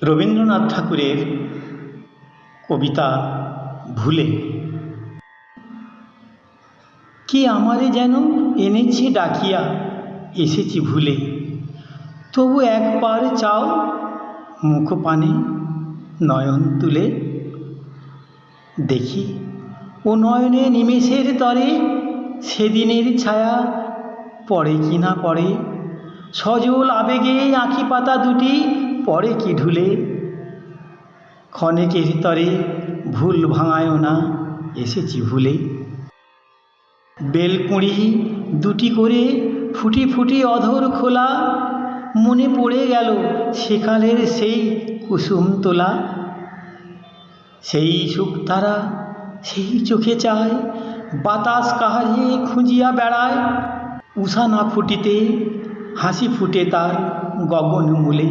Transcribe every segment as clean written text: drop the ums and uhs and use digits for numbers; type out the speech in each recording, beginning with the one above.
রবীন্দ্রনাথ ঠাকুরের কবিতা ভুলে। কি আমারে যেন এনেছে ডাকিয়া, এসেছি ভুলে। তবু একবার চাও মুখ পানে নয়ন তুলে। দেখি ও নয়নে নিমেষের তরে সেদিনের ছায়া পড়ে কি না পড়ে। সজল আবেগে আঁখি পাতা দুটি পড়ে কি ঢুলে। ক্ষণেকের তরে ভুল ভাঙায় না, এসেছি ভুলে। বেলকুঁড়ি দুটি করে ফুটি ফুটি অধর খোলা, মনে পড়ে গেল সেকালের সেই কুসুম তোলা। সেই শুকতারা সেই চোখে চায়, বাতাস কাহারে খুঁজিয়া বেড়ায়। উষা না ফুটিতে হাসি ফুটে তার গগন মূলে।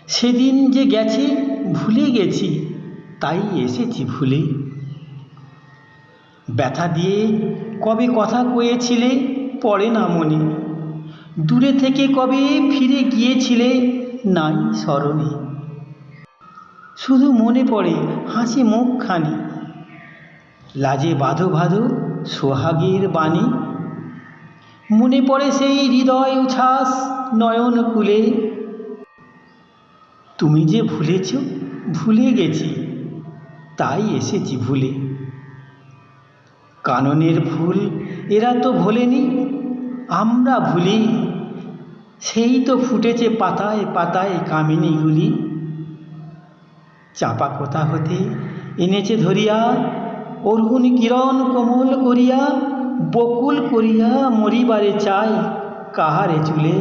সেদিন যে গেছে ভুলে গেছি, তাই এসেছি ভুলে। ব্যথা দিয়ে কবে কথা কয়েছিলে পড়ে না মনে। দূরে থেকে কবে ফিরে গিয়েছিলে নাই স্মরণে। শুধু মনে পড়ে হাসি মুখখানি, লাজে বাঁধো বাঁধো সোহাগের বাণী। মনে পড়ে সেই হৃদয় উচ্ছ্বাস নয়ন কুলে। তুমি যে ভুলেছ ভুলে গেছি, তাই এসেছি ভুলে। কাননের ফুল এরা তো ভোলেনি, আমরা ভুলি। সেই তো ফুটেছে পাতায় পাতায় কামিনীগুলি। চাপা কোথা হতে এনেছে ধরিয়া, অরুণ কিরণ কোমল করিয়া। বকুল করিয়া মরিবারে চাই কাহারে চুলে।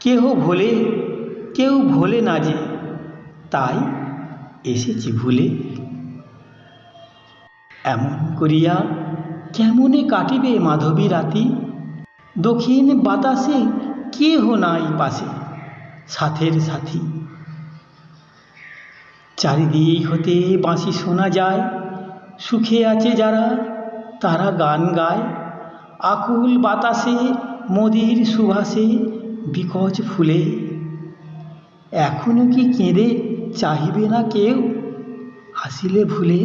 কেহ ভোলে কেউ ভোলে না যে, তাই এসেছি ভুলে। এমন করিয়া কেমনে কাটিবে মাধবী রাতি। দক্ষিণ বাতাসে কেহ নাই পাশে সাথের সাথী। চারিদিক হতে বাঁশি শোনা যায়, সুখে আছে যারা তারা গান গায়। আকুল বাতাসে মদির সুবাসে বিকচ ফুলে। এখনো কি কেঁদে চাহিবে না কেউ, আসিলে ভুলে।